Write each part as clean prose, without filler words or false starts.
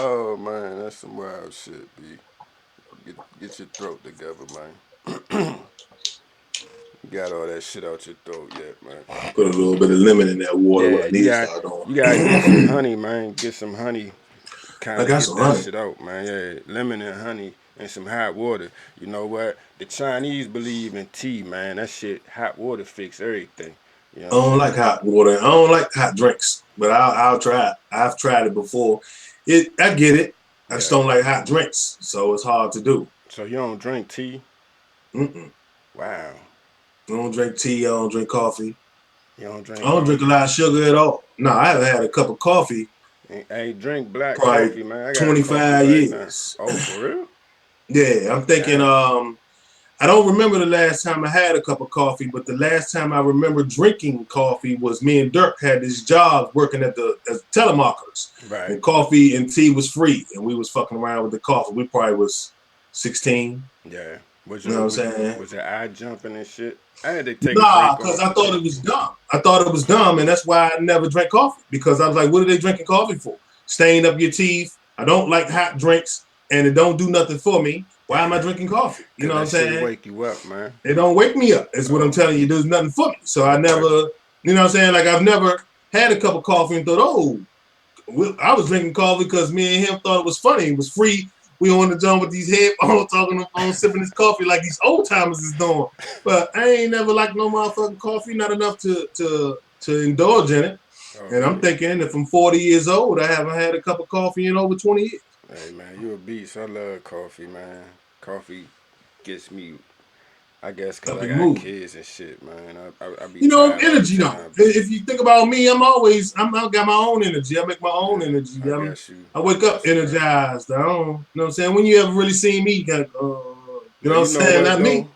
Oh man, that's some wild shit, B. Get your throat together, man. You got all that shit out your throat yet, man. Put a little bit of lemon in that water. What Yeah, I need to start you gotta get doing. some honey, man. Get some honey, I kind of got get some that honey. shit out, man. Yeah, lemon and honey and some hot water. You know what? The Chinese believe in tea, man. That shit, hot water fix everything. You know I what I'm don't like saying? hot water. I don't like hot drinks, but I'll try it. I've tried it before. I get it. I just Yeah. don't like hot drinks, so it's hard to do. So you don't drink tea? Mm-mm. Wow. I don't drink tea. I don't drink coffee. You don't I drink don't drink a coffee? lot of sugar at all. No, I haven't had a cup of coffee Hey, drink black probably coffee, man. I got coffee 25 right now. years. Oh, for real? Yeah, I'm thinking. Damn. I don't remember the last time I had a cup of coffee, but the last time I remember drinking coffee was me and Dirk had this job working at the as telemarketers, Right. and coffee and tea was free, and we was fucking around with the coffee. We probably was 16. Yeah. You know what I'm saying? Was your eye jumping and shit? I had to take a Nah, break because off I the thought it coffee, was man. dumb. I thought it was dumb, and that's why I never drank coffee because I was like, what are they drinking coffee for? Stain up your teeth. I don't like hot drinks, and it don't do nothing for me. Why am I drinking coffee? You Cause know what I'm that shit saying? wake you up, man. It don't wake me up. Is what I'm Oh, telling you. There's nothing for me. So I oh, never, boy. you know what I'm saying? Like I've never had a cup of coffee and thought, oh, I was drinking coffee because me and him thought it was funny. It was free. We on the jump with these headphones, talking on the phone, sipping this coffee like these old timers is doing. But I ain't never liked no motherfucking coffee, not enough to indulge in it. Oh, And I'm yeah. thinking if I'm 40 years old, I haven't had a cup of coffee in over 20 years. Hey, man, you a beast. I love coffee, man. Coffee gets me, I guess, cause Up I in got mood. kids and shit, man. I be You know, tired all the energy though. time, B. If you think about me, I got my own energy. I make my own Yeah, energy. I got you. I I wake up got you, man. energized. I don't, you know what I'm saying? When you ever really see me, you know Well, what I'm you know saying? what Not me. though?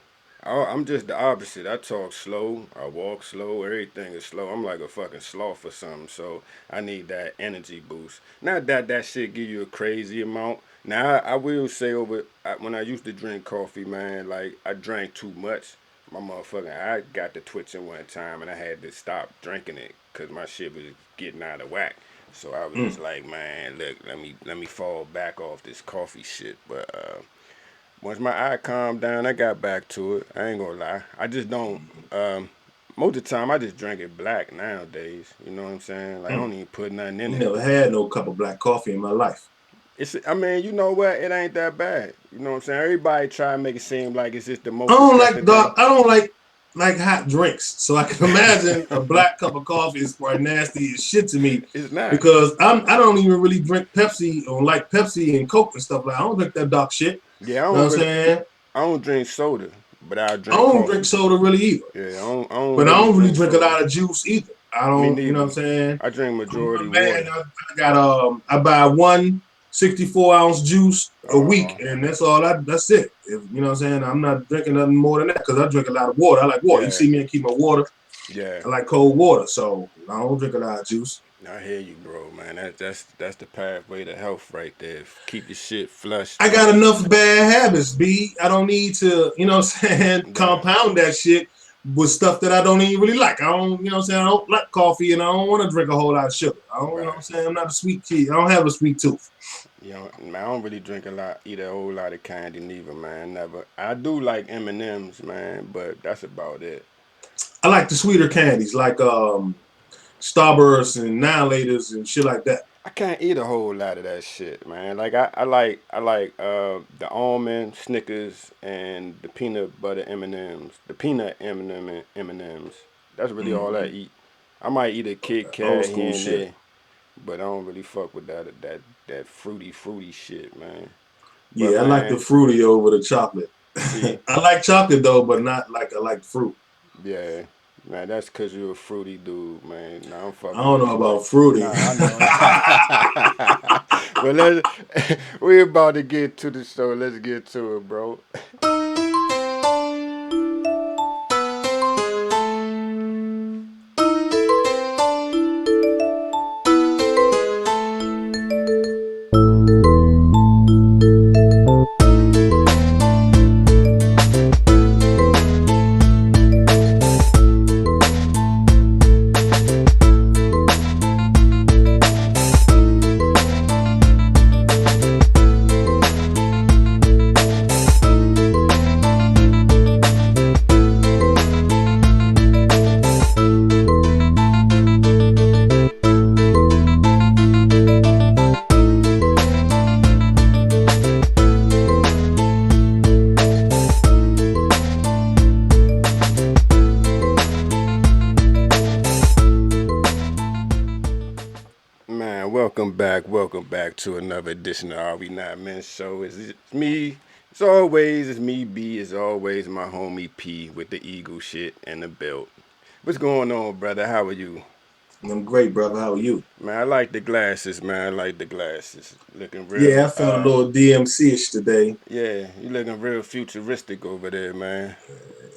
I'm just the opposite. I talk slow. I walk slow. Everything is slow. I'm like a fucking sloth or something. So I need that energy boost. Not that that shit give you a crazy amount. Now I will say when I used to drink coffee, man, like I drank too much. My motherfucking I got the twitching one time and I had to stop drinking it because my shit was getting out of whack. So I was Mm. just like, man, look, let me fall back off this coffee shit. But once my eye calmed down, I got back to it. I ain't gonna lie. I just don't. Um, Most of the time, I just drink it black nowadays. You know what I'm saying? Like I Mm. don't even put nothing in it. Never had no cup of black coffee in my life. It's. I mean, you know what? It ain't that bad. You know what I'm saying? Everybody try to make it seem like it's just the I most don't like disgusting thing. dark. I don't like hot drinks. So I can imagine a black cup of coffee is quite nasty as shit to me It's not. because I don't even really drink Pepsi or like Pepsi and Coke and stuff like that. I don't drink that dark shit. Yeah, You know what I'm saying? I don't drink soda, but I I drink don't drink coffee. soda really either. Yeah, I don't But I really don't really drink drink a soda. lot of juice either. I Me don't, you know what neither. I'm saying? I drink I'm a majority man. water. I got I buy one 64-ounce juice a week, Oh, and that's it. If you know what I'm saying, I'm not drinking nothing more than that because I drink a lot of water. I like water. You yeah, see me, I keep my water. yeah. I like cold water, so I don't drink a lot of juice. I hear you, bro, man. That's the pathway to health right there. Keep your shit flushed, I got man. enough bad habits, B. I don't need to, you know what I'm saying, Yeah, compound that shit with stuff that I don't even really like. I don't, you know what I'm saying, I don't like coffee and I don't want to drink a whole lot of sugar. I don't, you know what I'm right. saying, I'm not a sweet kid. I don't have a sweet tooth. You know, man, I don't really drink a lot, eat a whole lot of candy neither, man. Never. I do like M&Ms, man, but that's about it. I like the sweeter candies like Starburst and Now Laters and shit like that. I can't eat a whole lot of that shit, man. Like I like the almond Snickers and the peanut butter M&Ms, the peanut M&Ms. That's really all I Mm-hmm. eat. I might eat a Kit Old Kat school here and shit. there, but I don't really fuck with that fruity shit, man. But Yeah, I like the man, fruity over the chocolate. see, I like chocolate though, but not like I like fruit. yeah, man, that's cause you're a fruity dude, man. Nah, I'm I fucking don't with know you. about fruity. Nah, I know. But we about to get to the show. Let's get to it, bro. Welcome back to another edition of Are We Not Men Show. It's me, it's me, B, it's always my homie P with the eagle shit and the belt. What's going on, brother? How are you? I'm great, brother. How are you? Man, I like the glasses, man. I like the glasses. Looking Yeah, real, I felt a little DMC-ish today. yeah, you looking real futuristic over there, man.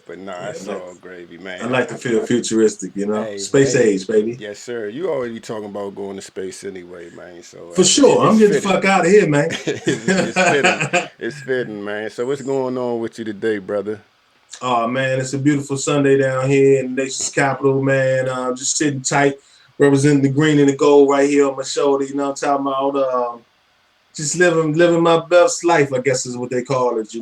But nah, Yeah, it's all gravy, I man. like to feel futuristic, Hey, Space hey, age, baby. yes, sir. You already talking about going to space anyway, man. So For sure. it's I'm getting the fitting. fuck out of here, man. It's fitting. It's fitting, man. So what's going on with you today, brother? Oh man, it's a beautiful Sunday down here in the nation's capital, man. Just sitting tight, representing the green and the gold right here on my shoulder. I'm talking about just living my best life, I guess is what they call it.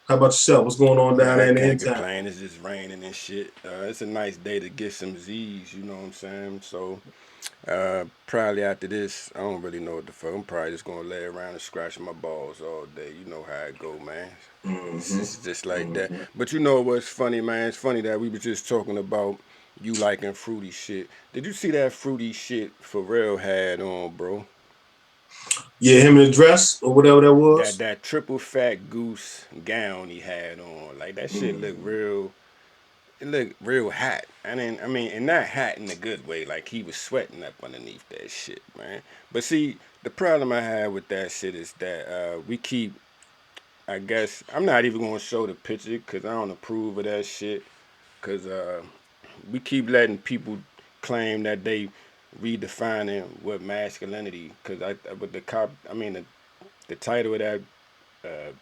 How about yourself? What's going on down Man, I there in the can't end time? complain. It's just raining and shit. It's a nice day to get some Z's. You know what I'm saying? So probably after this, I don't really know what the fuck. I'm probably just gonna lay around and scratch my balls all day. You know how it go, man. Mm-hmm. It's just like that. Mm-hmm. But you know what's funny, man? It's funny that we were just talking about you liking fruity shit. Did you see that fruity shit Pharrell had on, bro? Yeah, him in the dress or whatever that That was. that triple fat goose gown he had on, like that shit looked Mm-hmm. real. It looked real hot. I mean, and not hot in a good way. Like he was sweating up underneath that shit, man. But see, the problem I have with that shit is that we keep. I guess I'm not even gonna show the picture because I don't approve of that shit. Cause we keep letting people claim that they redefining what masculinity. Cause with the cop, the title of that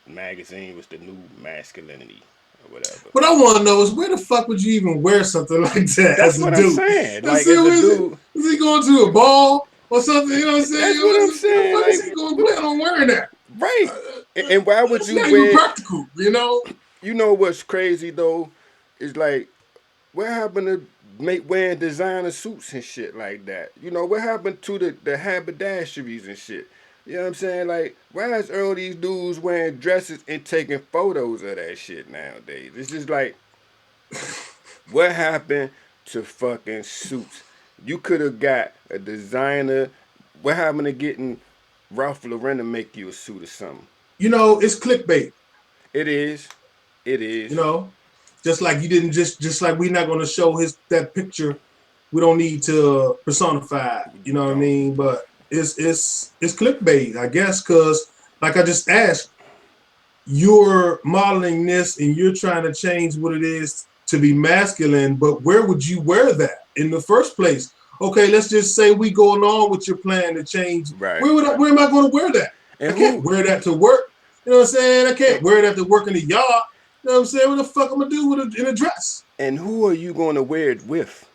magazine was the new masculinity or whatever. What I want to know is where the fuck would you even wear something like that That's as a what I'm dude? saying. Let's Like see, as a where is it? dude, Is he going to a ball or something? You know what I'm saying? that's what I'm Where the saying. fuck is Like he going to plan on wearing that? right. And why would That's you not even wear? practical. You know what's crazy though? Is like what happened to make wearing designer suits and shit like that? You know what happened to the haberdasheries and shit? You know what I'm saying? Like, why is all these dudes wearing dresses and taking photos of that shit nowadays? It's just like, what happened to fucking suits? You could have got a designer. What happened to getting Ralph Lauren to make you a suit or something? It's clickbait. It is. It You is. know, just like you didn't just like we're not going to show his that picture. We don't need to personify it. You You know what I don't. mean? But it's clickbait, I guess, because like I just asked, you're modeling this and you're trying to change what it is to be masculine, but where would you wear that in the first place? Okay, let's just say we go along with your plan to change. Right. Where am I going to wear that? I And can't who wear that to work. You know what I'm saying? I and, can't wear that to work in the yard. You know what I'm saying? What the fuck am I gonna do in a dress? and who are you going to wear it with?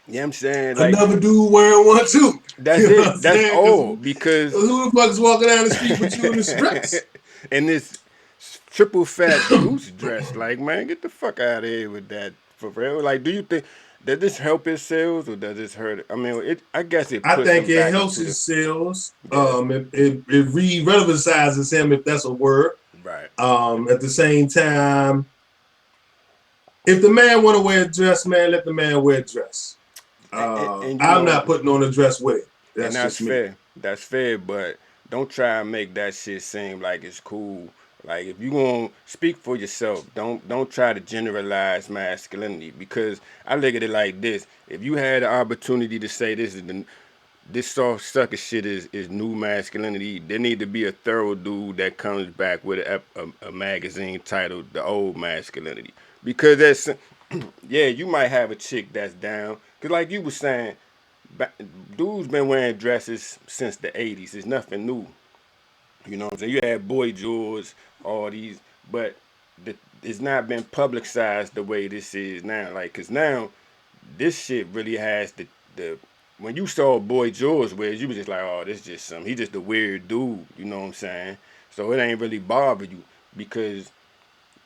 You know what I'm saying? Like Another dude wearing one too. that's You know what it. I'm That's saying? Because all because who the fuck is walking down the street with you in this dress? and this triple fat goose dress, like man, get the fuck out of here with that for real. Like, do you think does this help his sales or does this hurt? I mean, it. I guess it I puts think him it back helps into the his sales. yeah. It re-relevancies him, if that's a word. Right. At the same time, if the man want to wear a dress, man, let the man wear a dress. And you I'm know, not putting on a dress with him. and That's that's just me. fair. That's fair, but don't try and make that shit seem like it's cool. Like if you gonna speak for yourself, don't try to generalize masculinity because I look at it like this: if you had the opportunity to say this soft sucker shit is new masculinity, there need to be a thorough dude that comes back with a magazine titled "The Old Masculinity" because that's yeah, you might have a chick that's down because like you were saying dudes been wearing dresses since the 80s. It's nothing new. You know what I'm saying? You had Boy George, all these, but it's not been publicized the way this is now. Like, cause now this shit really has the when you saw Boy George wear, you was just like, oh, this just some. He just a weird dude. You know what I'm saying? So it ain't really bother you because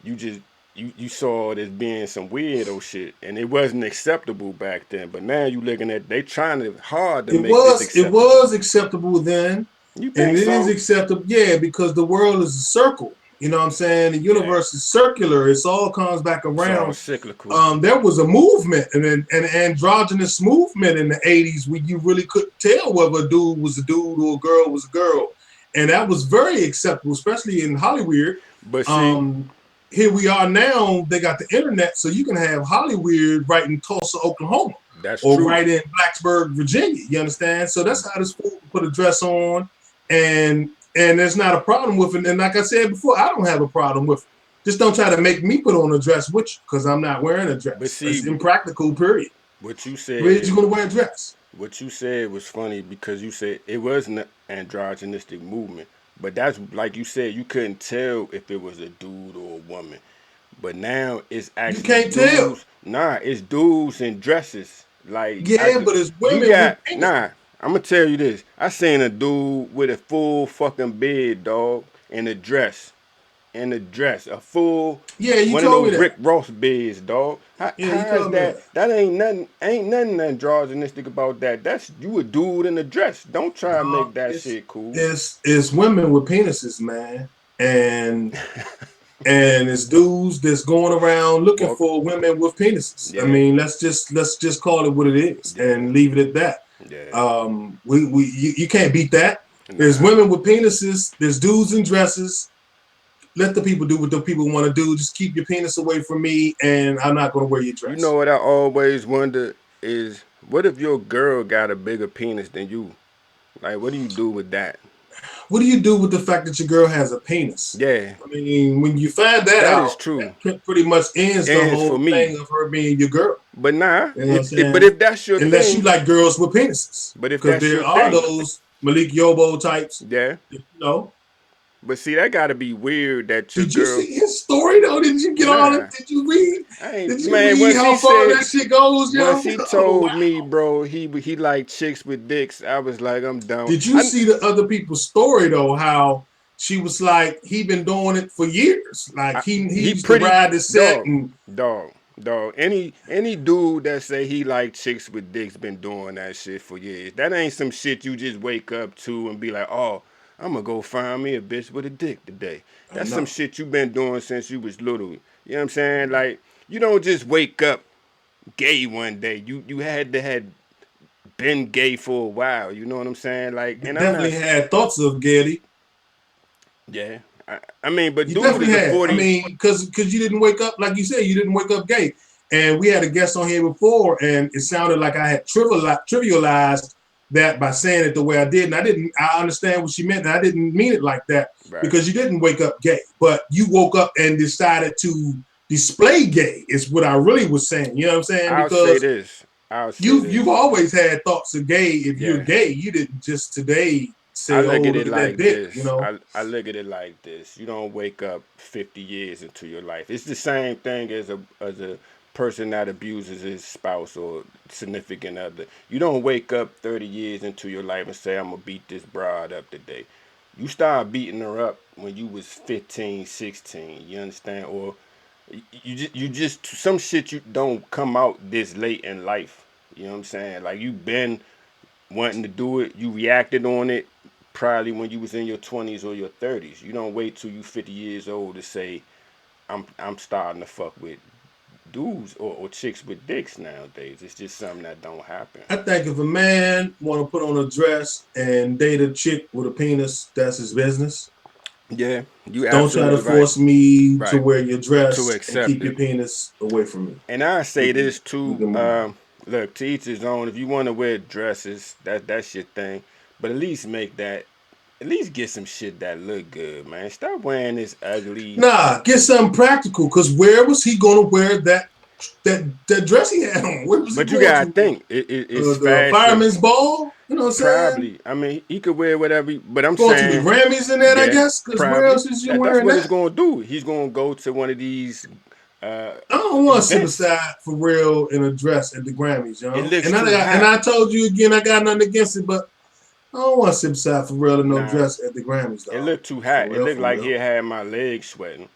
you just you saw it as being some weirdo shit, and it wasn't acceptable back then. But now you looking at they trying to hard to It make this was it acceptable. was acceptable then, You and think it is so? acceptable, yeah, because the world is a circle. You know what I'm saying? The Yeah. universe is circular. It all comes back It's all around. cyclical. There was a movement, an androgynous movement in the 80s where you really couldn't tell whether a dude was a dude or a girl was a girl. And that was very acceptable, especially in Hollywood. But see, Um, Here we are now, they got the internet, so you can have Hollywood right in Tulsa, Oklahoma, that's or true. right in Blacksburg, Virginia. You understand? So that's how this fool can put a dress on, and there's not a problem with it. And like I said before, I don't have a problem with it. Just don't try to make me put on a dress with you because I'm not wearing a But dress. It's see, impractical, period. what you Where's said, you gonna wear a dress? what you said was funny because you said it was an androgynistic movement. But that's like you said, you couldn't tell if it was a dude or a woman. But now it's You actually can't tell. dudes. Nah, it's dudes in dresses. Like Yeah, but it's you women with got penis. nah. I'm gonna tell you this. I seen a dude with a full fucking beard, dog, in a dress, a full Yeah, you one of told me those that. Rick Ross beards, dog. Yeah, you How is told me that? that. That ain't nothing androgynistic about that. That's you a dude in a dress. Don't try to No, make that shit cool. it's women with penises, man, and it's dudes that's going around looking Walk, for women with penises. I yeah, mean, let's just call it what it is yeah, and leave it at that. yeah. You can't beat that. There's Nah. women with penises. There's dudes in dresses. Let the people do what the people want to do. Just keep your penis away from me, and I'm not going to wear your You know dress. what I always wonder is what if your girl got a bigger penis than you? Like, what do you do with that? What do you do with the fact that your girl has a penis? Yeah, I mean, when you find that that out, is true. that pretty much ends the Ends for whole me. thing of her being your girl. But nah, You know what I'm but saying? if that's your Unless you thing, like girls with penises, but if because that's there your are thing, those Malik Yobo types. yeah. You know, But see, that gotta be weird that your did you girl, see his story though? Did you get all it? nah. Did you read? I ain't Did you man. read Once how he far said, that shit goes, once yo? he Oh told me, wow! bro, he like chicks with dicks. I was like, I'm down. Did you see the other people's story though? How she was like, he been doing it for years. Like he He used to pretty ride the set dog, and dog. Any dude that say he like chicks with dicks been doing that shit for years. That ain't some shit you just wake up to and be like, oh, I'm gonna go find me a bitch with a dick today. I That's some know. shit you been doing since you was little. You know what I'm saying? Like you don't just wake up gay one day. You had to had been gay for a while. You know what I'm saying? Like, You and I'm definitely not. had thoughts of Getty. Yeah. I mean, but You dude is definitely a had. I 40. mean, because you didn't wake up like you said. You didn't wake up gay. And we had a guest on here before, and it sounded like I had trivialized that by saying it the way I did. And I didn't. I understand what she meant, and I didn't mean it like that Right. because you didn't wake up gay, but you woke up and decided to display gay. Is what I really was saying. You know what I'm saying? I'll say Because this. I'll say you've this. always had thoughts of gay. If you're Yeah. gay, you didn't just today I say, "Oh, look at look it at that like dick." You this. know. I look at it like this. You don't wake up 50 years into your life. It's the same thing as a person that abuses his spouse or significant other. You don't wake up 30 years into your life and say, I'm going to beat this broad up today. You start beating her up when you was 15, 16. You understand? Or you just some shit you don't come out this late in life. You know what I'm saying? Like you been wanting to do it, you reacted on it probably when you was in your 20s or your 30s. You don't wait till you 50 years old to say I'm starting to fuck with dudes or chicks with dicks nowadays. It's just something that don't happen. I think if a man want to put on a dress and date a chick with a penis, that's his business. Yeah, you Don't try to absolutely right. force me to Right. wear your To dress and accept keep it. your penis away from me. And I We say can this we too, can move on. look, to each his own. If you want to wear dresses, that's your thing. But at least get some shit that look good, man. Stop wearing this ugly. Nah, get something practical. Cause where was he gonna wear that dress he had on? Where was he But you going gotta to? think, it's The fashion. fireman's ball? You know what I'm saying? Probably. I mean, he could wear whatever. But I'm Going to the saying, Grammys in that, I yeah, guess. Cause where probably. else is you That's wearing what it's that? gonna do. He's gonna go to one of these uh, I don't want to sit events. beside for real in a dress at the Grammys, It yo. looks And I too got, and hot. I told you again, I got nothing against it, but I don't want to sit beside for real in no Nah, dress at the Grammys, it dog. looked too For hot. It real, looked for like he real. had my legs sweating.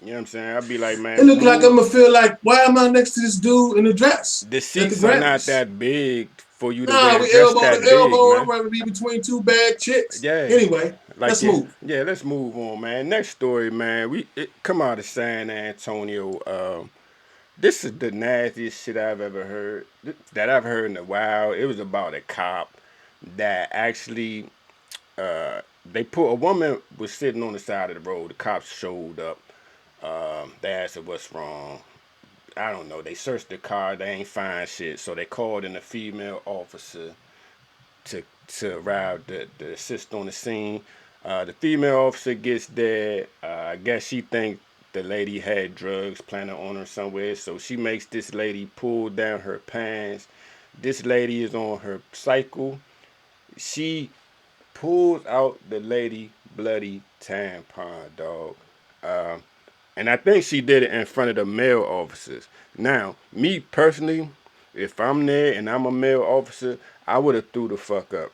You know what I'm saying? I'd be like, It man, looked like move. I'm gonna feel like, why am I next to this dude in a dress The at the seats are not Grammys? that big for you to Nah, wear a we dress elbow that to big, elbow. I'd man. rather be between two bad chicks. Yeah, Anyway, like let's yeah, move. yeah. Let's move on, man. Next story, man. Come out of San Antonio. This is the nastiest shit I've ever heard. That I've heard in a while. It was about a cop that actually they put a woman was sitting on the side of the road. The cops showed up. They asked her what's wrong. I don't know. They searched the car. They ain't find shit. So they called in a female officer to arrive to assist on the scene. The female officer gets there. I guess she thinks the lady had drugs planted on her somewhere, so she makes this lady pull down her pants. This lady is on her cycle. She pulls out the lady bloody tampon, dog. Uh, and I think she did it in front of the male officers. Now, me personally, if I'm there and I'm a male officer, I would have threw the fuck up.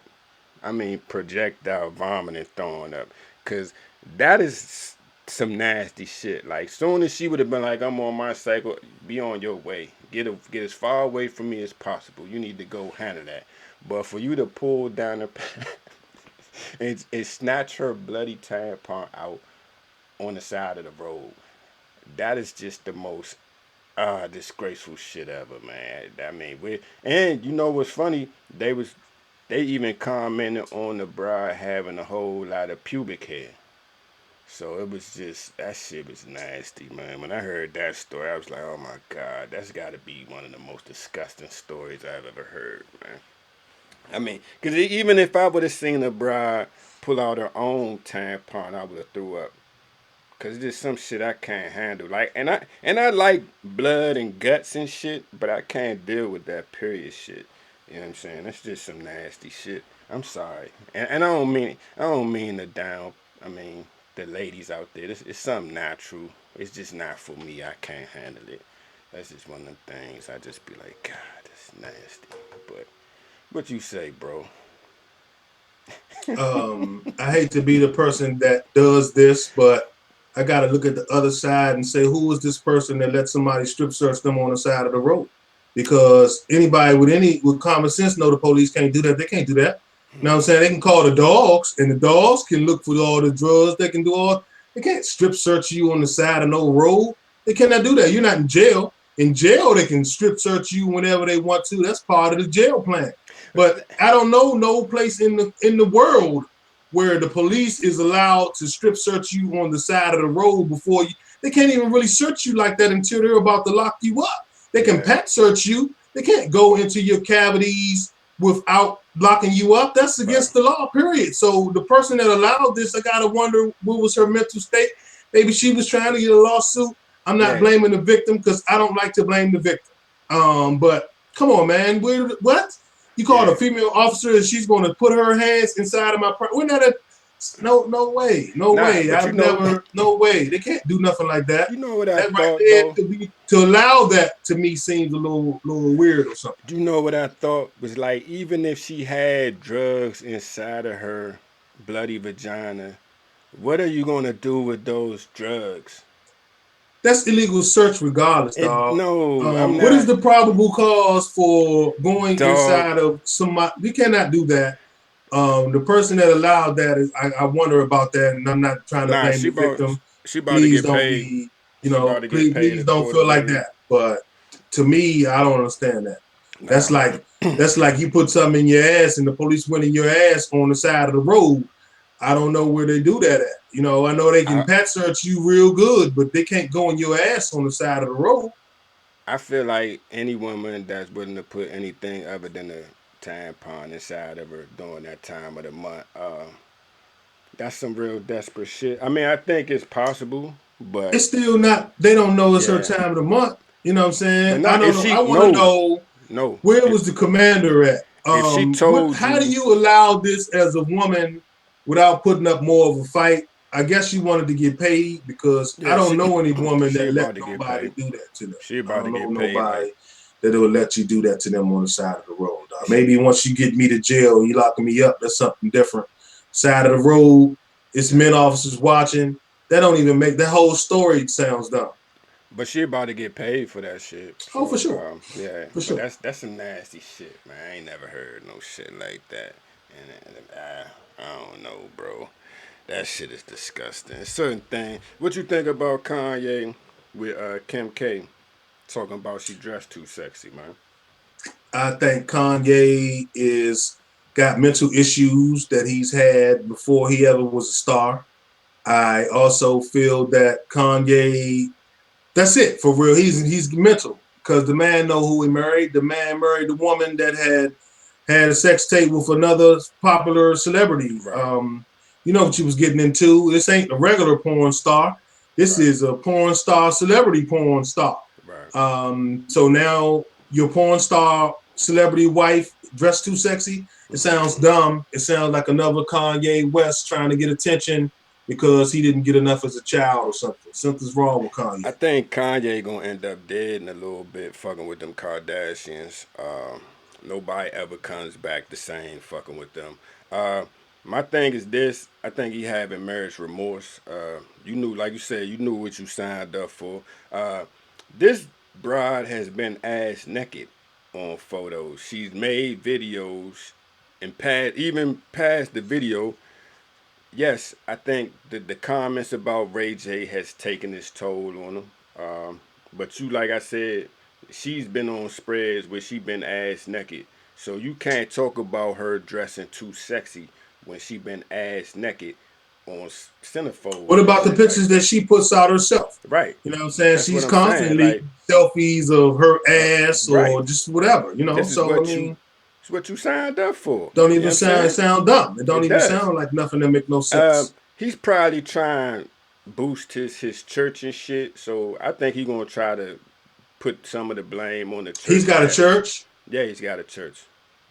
I mean, projectile vomiting throwing up. Because that is some nasty shit. Like, soon as she would have been like, I'm on my cycle, be on your way. Get as far away from me as possible. You need to go handle that. But for you to pull down the and snatch her bloody tampon out on the side of the road, that is just the most disgraceful shit ever, man. I mean, and you know what's funny? They even commented on the bride having a whole lot of pubic hair. So it was just that shit was nasty, man. When I heard that story, I was like, oh my god, that's got to be one of the most disgusting stories I've ever heard, man. I mean, because even if I would have seen a bride pull out her own tampon, I would have threw up. Cause there's some shit I can't handle. Like, and I like blood and guts and shit, but I can't deal with that period shit. You know what I'm saying? That's just some nasty shit. I'm sorry, and I don't mean the down. I mean the ladies out there. It's something natural. It's just not for me. I can't handle it. That's just one of them things. I just be like, God, that's nasty. But what you say, bro? I hate to be the person that does this, but I got to look at the other side and say, who is this person that let somebody strip search them on the side of the road? Because anybody with common sense know the police can't do that. They can't do that. You know what I'm saying? They can call the dogs, and the dogs can look for all the drugs. They can do all. They can't strip search you on the side of no road. They cannot do that. You're not in jail. In jail, they can strip search you whenever they want to. That's part of the jail plan. But I don't know no place in the world where the police is allowed to strip search you on the side of the road before you. They can't even really search you like that until they're about to lock you up. They can Yeah, pat search you. They can't go into your cavities without locking you up. That's right. against the law, period. So the person that allowed this, I gotta wonder what was her mental state. Maybe she was trying to get a lawsuit. I'm not Yeah, blaming the victim because I don't like to blame the victim. But come on, man. What? You called a yeah. female officer and she's going to put her hands inside of my. We're not a. No, no way, no Nah, way. but you I've know, never. No way. They can't do nothing like that. you know what I That right thought there though. to allow that to me seems a little weird or something. You know what I thought was like, even if she had drugs inside of her bloody vagina, what are you gonna do with those drugs? That's illegal search regardless, It dog. no, I'm What is not the probable cause for going dog. inside of somebody? We cannot do that. The person that allowed that is, I wonder about that, and I'm not trying to Nah, blame the victim. she about to Please get don't paid. be, She about to get paid please a don't quarter feel like million. that. But to me, I don't understand that. Nah, That's man. like you put something in your ass and the police went in your ass on the side of the road. I don't know where they do that at. I know they can I pat search you real good, but they can't go in your ass on the side of the road. I feel like any woman that's willing to put anything other than a tampon inside of her during that time of the month, that's some real desperate shit. I mean, I think it's possible, but It's still not. They don't know it's her yeah, time of the month. You know what I'm saying? but I not don't if know. I she want to no know no where was the commander at? if she What? told How do you you allow this as a woman without putting up more of a fight? I guess she wanted to get paid because I yeah don't she know any woman she that let about to get nobody paid. do that to them. She I about to don't know get paid like nobody that will let you do that to them on the side of the road. Maybe once you get me to jail and you locking me up, that's something different. Side of the road, it's men officers watching. That don't even make that whole story sounds dumb. But she about to get paid for that shit. Oh, for So sure, yeah, for but sure. that's some nasty shit, man. I ain't never heard no shit like that. And I don't know, bro. That shit is disgusting. Certain thing. What you think about Kanye with Kim K talking about she dressed too sexy, man? I think Kanye is got mental issues that he's had before he ever was a star. I also feel that Kanye, that's it for real. He's mental because the man know who he married. The man married the woman that had a sex tape with another popular celebrity. Right, You know what you was getting into. This ain't a regular porn star. This right, is a porn star, celebrity porn star. right. So now your porn star celebrity wife dressed too sexy. It sounds dumb. It sounds like another Kanye West trying to get attention because he didn't get enough as a child or something. Something's wrong with Kanye. I think Kanye gonna end up dead in a little bit, fucking with them Kardashians. Nobody ever comes back the same fucking with them. Uh, my thing is this: I think he having marriage remorse. You knew, like you said, you knew what you signed up for. Uh, this bride has been ass naked on photos. She's made videos and past, even past the video, yes, I think the comments about Ray J has taken its toll on him. But you, like I said, she's been on spreads where she been ass naked. So you can't talk about her dressing too sexy when she been ass naked on What centerfolds and about the shit like pictures that that. she puts out herself? Right. You know what I'm saying? That's what She's I'm saying. constantly Like, selfies of her uh, ass right. or just whatever, you know. This is So I what you, mean, it's what you signed up for. don't You know what even I'm saying? sound dumb. It don't It even does. sound like nothing that make no sense. He's probably trying boost his church and shit. So I think he's gonna try to put some of the blame on the He's church got a that church. yeah, he's got a church.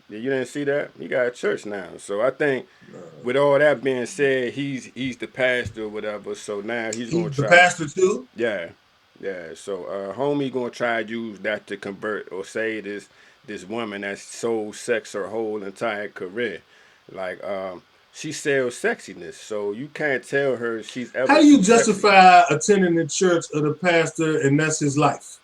Yeah, you didn't see that? He got a church now. So I think with all that being said, he's the pastor or whatever. So now he's gonna He's the try to pastor too. yeah. Yeah. So homie gonna try to use that to convert or say this woman that sold sex her whole entire career. Like she sells sexiness, so you can't tell her she's How ever do you too sexy. justify attending the church of the pastor and that's his life?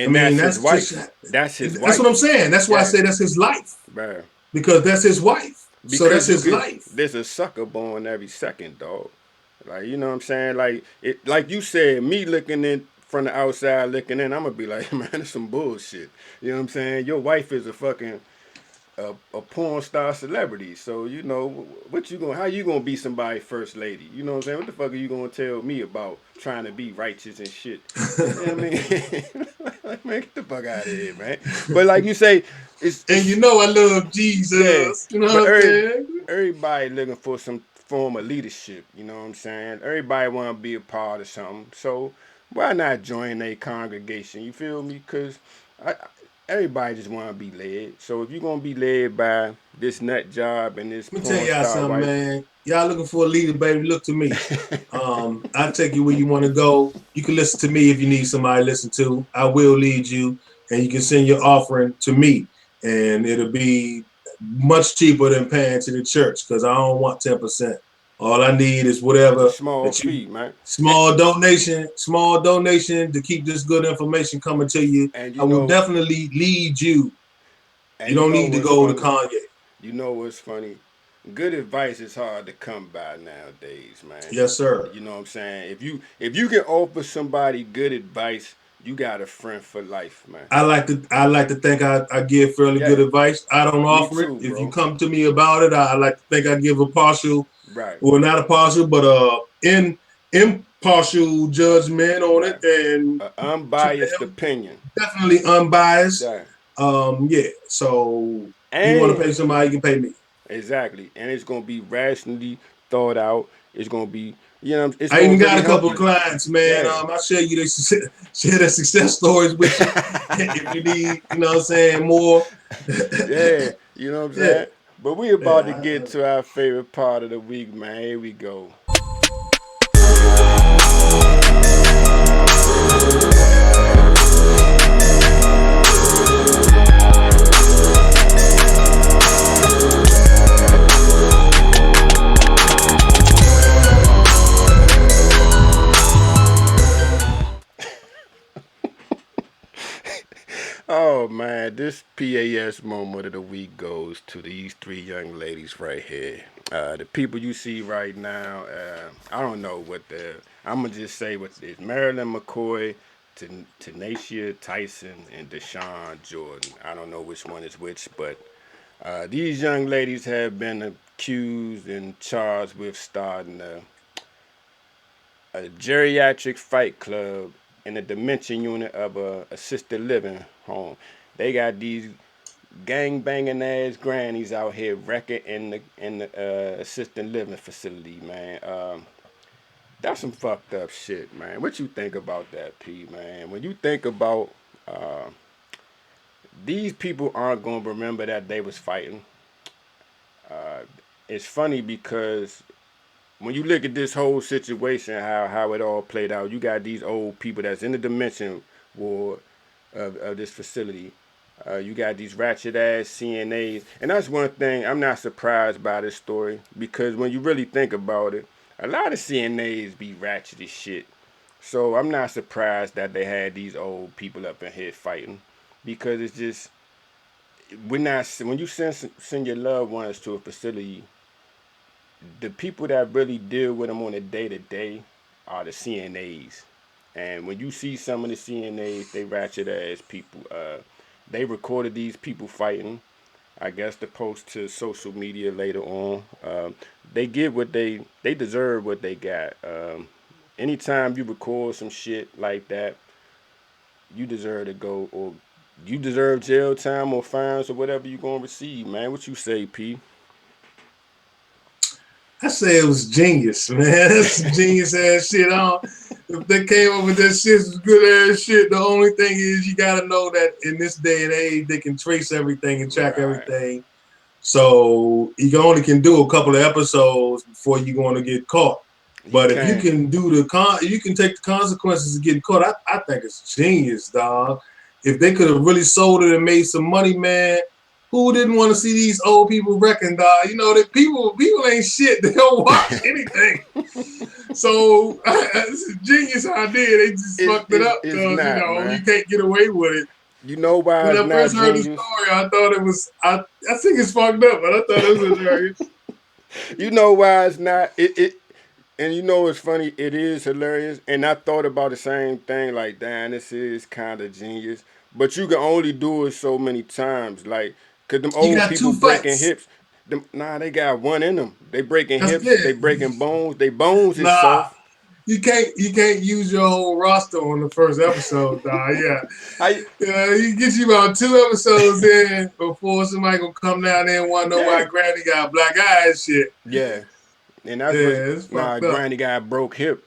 I And mean, that's his that's just wife. That's his that's what I'm wife. saying. That's why I Yeah, say that's his life man. because that's his wife. So that's Because you his could life. there's a sucker born every second, dog. Like you know what I'm saying? Like it like you said, me looking in from the outside looking in, I'm gonna be like, man, that's some bullshit. You know what I'm saying? Your wife is a fucking a porn star celebrity. So you know what you gonna how you gonna be somebody's first lady? You know what I'm saying? What the fuck are you gonna tell me about trying to be righteous and shit? You know what I mean? Like, man, get the fuck out of here, man. But like you say, And you it's know I love yeah. Jesus. You know But what I'm saying? everybody looking for some form of leadership. You know what I'm saying? Everybody want to be a part of something. So why not join a congregation? You feel me? Cause I, everybody just want to be led. So if you're gonna be led by this nut job and this Let me tell porn y'all star something, wife, man. Y'all looking for a leader, baby? Look to me. I'll take you where you want to go. You can listen to me if you need somebody to listen to. I will lead you, and you can send your offering to me, and it'll be much cheaper than paying to the church because I don't want 10%. All I need is it's a whatever small that you fee, man. small donation to keep this good information coming to you. And I will definitely lead you. You you don't know need to what's go to funny? Kanye. You know what's funny? Good advice is hard to come by nowadays, man. Yes, sir. You know what I'm saying? If you can offer somebody good advice, you got a friend for life, man. I like to think I give fairly good Yeah, advice. I don't me offer it. too, If you bro. come to me about it, I like to think I give a partial, Right. well, not a partial, but in impartial judgment on it, Right. and try to Unbiased help. opinion. Definitely unbiased. Yeah. Yeah. So you want to And pay somebody, you can pay me. exactly. And it's gonna be rationally thought out. It's gonna be it's I gonna even got really a help couple of you. clients, man. Yeah. I'll share you share their success stories with you if you need, you know what I'm saying, more. Yeah. You know what I'm Yeah. saying? But we about to Yeah. get to our favorite part of the week, man. Here we go. this PAS moment of the week goes to these three young ladies right here. The people you see right now, I don't know what the. I'm gonna just say what it's Marilyn McCoy, Tenacia Tyson, and Deshaun Jordan. I don't know which one is which, but these young ladies have been accused and charged with starting a geriatric fight club in the dementia unit of a assisted living home. They got these gang banging ass grannies out here wrecking in the assisted living facility, man. That's some fucked up shit, man. What you think about that, P, man? When you think about uh, these people aren't gonna remember that they was fighting. Uh, it's funny because when you look at this whole situation, how it all played out, you got these old people that's in the dementia ward of this facility. You got these ratchet ass CNAs, and that's one thing I'm not surprised by this story because when you really think about it, a lot of CNAs be ratchet as shit. So I'm not surprised that they had these old people up in here fighting because it's just we're not when you send your loved ones to a facility, the people that really deal with them on a day to day are the CNAs. And when you see some of the CNAs, they ratchet ass people. They recorded these people fighting. I guess to post to social media later on. They get what they deserve what they got. Anytime you record some shit like that, you deserve to go or you deserve jail time or fines or whatever you gonna receive, man. What you say, P? I say it was genius, man. That's some genius ass shit. If they came up with that shit, some good ass shit. The only thing is you gotta know that in this day and age, they can trace everything and track Right. everything. So you only can do a couple of episodes before you're going to get caught. You But if you can't. can you can take the consequences of getting caught. I think it's genius, dog. If they could have really sold it and made some money, man, who didn't want to see these old people wrecking, dog? You know that people ain't shit. They don't watch anything. So it's a genius idea. They just fucked it up It's because not, you man. can't get away with it. You know why When it's I not first heard the genius? story, I thought it was I think it's fucked up, but I thought it was hilarious. You know why it's not. And you know it's funny. It is hilarious. And I thought about the same thing. Like, damn, this is kind of genius. But you can only do it so many times. Like, cause them You old got people two breaking fights. hips. Nah, they got one in them. They breaking That's hips. They it. breaking bones. They bones is Nah, soft. you can't use your whole roster on the first episode, dog. Yeah. I Yeah, you get you about two episodes in before somebody gonna come down there and wanna know why yeah Granny got black eyes shit. yeah. And that's what's Yeah, it's nah. fucked up. Granny got a broke hip.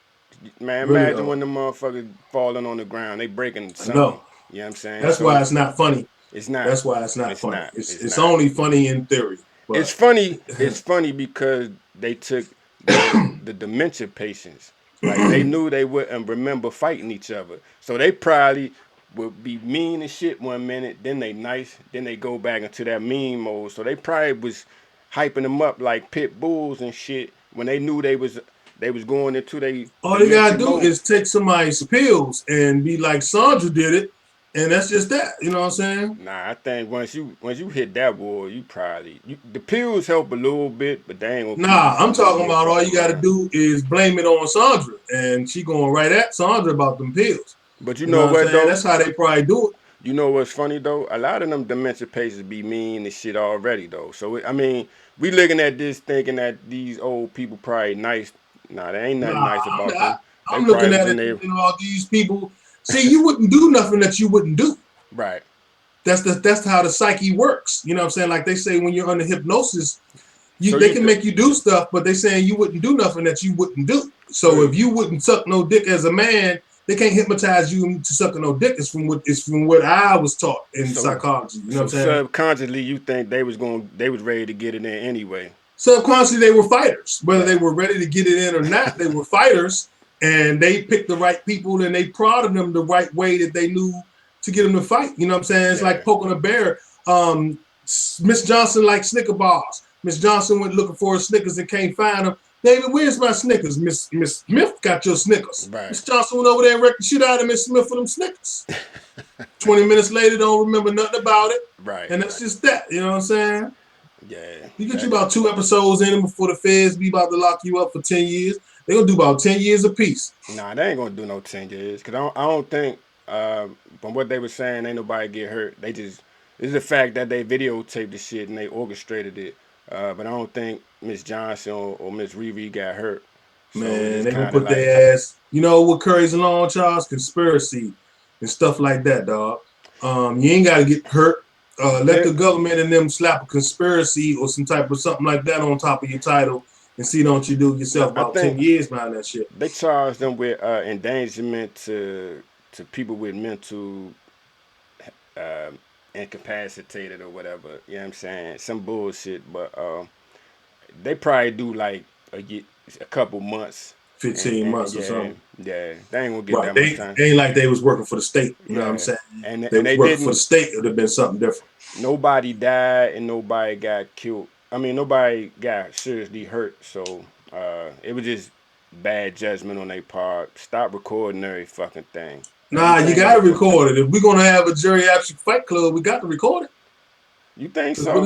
Man, Really imagine though. when the motherfuckers falling on the ground. They breaking I know. something. You know what I'm saying? That's why So it's not funny. it's not. That's why it's not It's funny. not. It's It's it's not. only funny in theory, It's but funny. It's funny because they took the dementia patients. Like they knew they wouldn't remember fighting each other, so they probably would be mean as shit one minute, then they nice, then they go back into that mean mode. So they probably was hyping them up like pit bulls and shit when they knew they was going into they all you dementia gotta do mode. is take somebody's pills and be like Sandra did it, and that's just that. You know what I'm saying? Nah, I think once you hit that wall, you probably the pills help a little bit, but they ain't gonna keep you Nah, I'm from letting talking you about all fuck you gotta around. do is blame it on Sandra, and she going right at Sandra about them pills. But you You know know what I'm what saying? though? That's how they probably do it. You know what's funny though? A lot of them dementia patients be mean and shit already though. So I mean, we looking at this thinking that these old people probably nice. Nah, there ain't nothing Nah, nice about them. They I'm probably looking was at in it there. thinking about these people. See, you wouldn't do nothing that you wouldn't do. Right. That's how the psyche works. You know what I'm saying? Like they say when you're under hypnosis, So they you can th- make you do stuff, but they saying you wouldn't do nothing that you wouldn't do. so So if you wouldn't suck no dick as a man, they can't hypnotize you to sucking no dick. It's from what I was taught in so psychology. You know what so I'm saying? subconsciously you think they was ready to get it in anyway. Subconsciously, they were fighters. Whether they Yeah. were ready to get it in or not, they were fighters, and they picked the right people and they prodded them the right way that they knew to get them to fight. You know what I'm saying? It's like Yeah. poking a bear. Miss Johnson liked Snicker bars. Miss Johnson went looking for her Snickers and can't find them. David, where's my Snickers? Miss Smith got your Snickers. Right. Miss Johnson went over there and wrecked the shit out of Miss Smith for them Snickers. 20 minutes later, don't remember nothing about it. Right. And that's just that. You know what I'm saying? Yeah. You get you about 2 episodes in before the feds be about to lock you up for 10 years. They're going to do about 10 years apiece. Nah, they ain't gonna do no 10 years. Cause I don't think from what they were saying, ain't nobody get hurt. They just it's the fact that they videotaped the shit and they orchestrated it. But I don't think Miss Johnson or Miss Riri got hurt. So it's Man, just they going to kind of put like their ass. You know what carries along, Charles? Conspiracy and stuff like that, dog. You ain't got to get hurt. Let they the government and them slap a conspiracy or some type of something like that on top of your title and see don't you do yourself I about 10 think years behind that shit. they charged them with endangerment to people with mental uh, incapacitated or whatever. You know what I'm saying? Some bullshit, but they probably do like a couple months, 15 and months or yeah, something. yeah, they ain't gonna get Right. that much time. They ain't like they was working for the state. You know what I'm Yeah, saying? They and was they working for the didn't. state. It would have been something different. Nobody died and nobody got killed. I mean, nobody got seriously hurt. So it was just bad judgment on their part. Stop recording every fucking thing. Nah, you Everything in got the to fucking. record it. If we're going to have a geriatric fight club, we got to record it. You think Because so?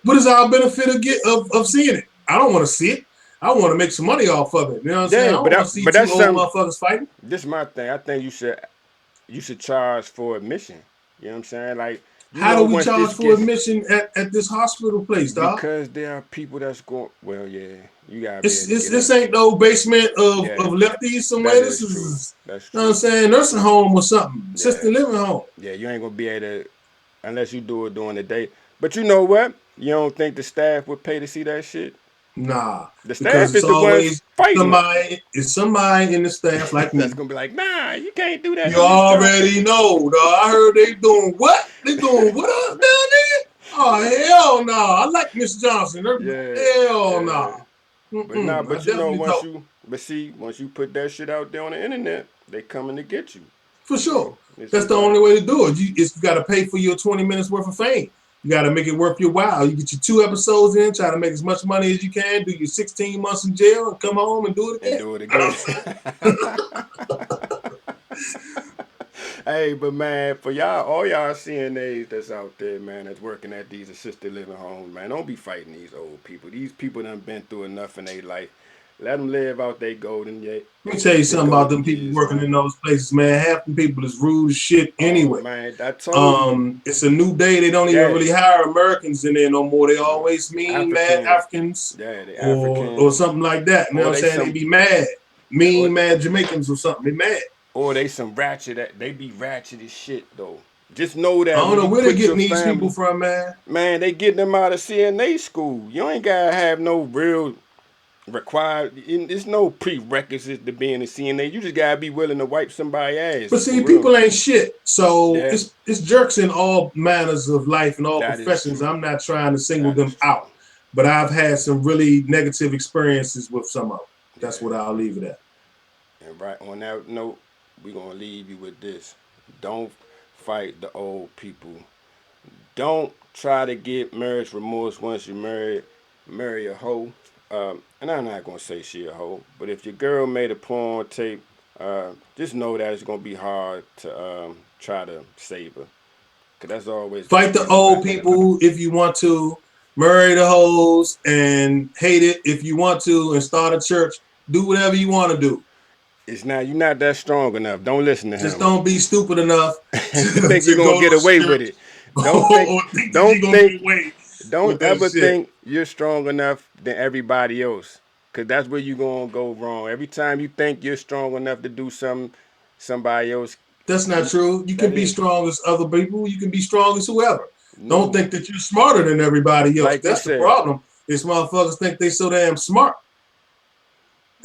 what is our benefit of seeing it? I don't want to see it. I want to make some money off of it. You know what I'm saying? I Yeah, don't want to see but two that's old something. motherfuckers fighting. This is my thing. I think you should charge for admission. You know what I'm saying? Like How do we once charge this for gets admission at this hospital place, dog? because there are people that's going. Well, yeah, you gotta be It's, able to it's get this in. ain't no basement of Yeah, lefties somewhere. that This is true. is, That's you know what I'm true. saying, nursing home or something, Yeah, assisted living home. yeah, you ain't gonna be able to unless you do it during the day. But you know what? You don't think the staff would pay to see that shit? Nah, The because staff it's is the ones always fighting them. somebody in the staff like That's me. gonna be like, nah, you can't do that You to Miss Johnson. already know, dog. I heard they doing what? They doing what up down there? Oh hell no! I like Miss Johnson. Yeah, Hell yeah. no. But nah, I but definitely don't. once you put that shit out there on the internet, they coming to get you. For So sure. it's That's just the like, only way to do it. You got to pay for your 20 minutes worth of fame. You got to make it worth your while. You get your 2 episodes in, try to make as much money as you can, do your 16 months in jail, and come home and do it and again. do it You know again. what I'm Hey, but man, for y'all, all y'all CNAs that's out there, man, that's working at these assisted living homes, man, don't be fighting these old people. These people done been through enough in their life. Let them live out their Let me tell you the something about golden them people years, working man. in those places, man. Half them people is rude as shit Oh anyway. man, I told you, It's a new day. They don't even yeah, really hire Americans in there no more. They no, always mean mad African, Africans yeah, the or Africans, something like that. You know what or I'm they saying? They some, be mad. or Mean mad Jamaicans or something. They mad. or they some ratchet. They be ratchet as shit though. Just know I that don't when know you where they put your getting these people family, from, man. man, they getting them out of CNA school. You ain't gotta have no real required. It's no prerequisite to being a CNA. You just gotta be willing to wipe somebody's ass But for see, real. people ain't shit. So Yeah, it's jerks in all manners of life and all that is professions. true. I'm not trying to single That is them true. out, but I've had some really negative experiences with some of them. That's Yeah. what I'll leave it at. And right on that note, we're gonna leave you with this. Don't fight the old people. Don't try to get marriage remorse once you marry a hoe. And I'm not gonna say she a hoe, but if your girl made a porn tape, just know that it's gonna be hard to try to save her, cause that's always gonna Fight be the in the old back of the mind. people if you want to. Marry the hoes and hate it if you want to, and start a church. Do whatever you want to do. It's not you're not that strong enough. Don't listen to Just him. don't be stupid enough To think you're to gonna go get to away with church it. Don't think, or think that you're don't gonna think, get away with don't that ever shit. think you're strong enough than everybody else, cause that's where you're gonna go wrong. Every time you think you're strong enough to do something, somebody else, That's not true. You that can be is strong as other people. You can be strong as whoever. Don't no, think that you're smarter than everybody else. like they That's the said, problem. Is motherfuckers think they so damn smart.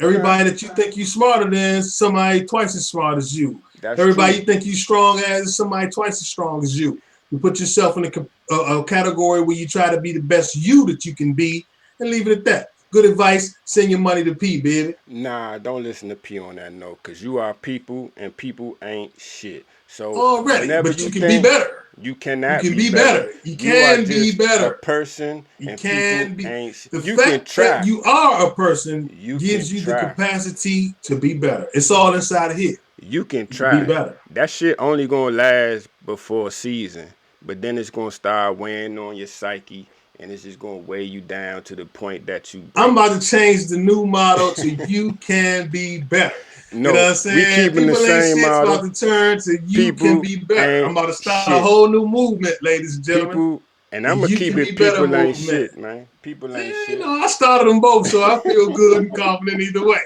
nah, Everybody that you think you smarter than is somebody twice as smart as you. that's Everybody true. you think you strong as is somebody twice as strong as you. You put yourself in a category where you try to be the best you that you can be and leave it at that. Good advice. Send your money to P, baby. Nah, don't listen to P on that note, cause you are people and people ain't shit. So Already, whenever but you you can be think, better. You You cannot can be be better. better. You You are can be just a better. person, You and people can be. ain't. The You can fact that try. you are a person You can gives you the try. capacity to be better. It's all inside of here. You can You can be try. better. That shit only gonna last before a season, but then it's gonna start weighing on your psyche, and it's just gonna weigh you down to the point that you I'm break. about to change the new motto to "You can be better." You know what No, I'm we saying? keeping the People ain't same shit's about model. to turn to "You can People be better." I'm ain't about to start a shit. whole new movement, ladies and gentlemen. People, and The I'm gonna "You keep can be it. better" People ain't movement. shit, man. People ain't You shit. know, I started them both, so I feel good and confident either way.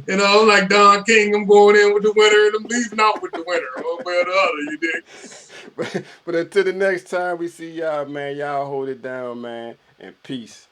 You know, I'm like Don King. I'm going in with the winner, and I'm leaving out with the winner, one way or the other. You dig? But until the next time we see y'all, man, y'all hold it down, man, and peace.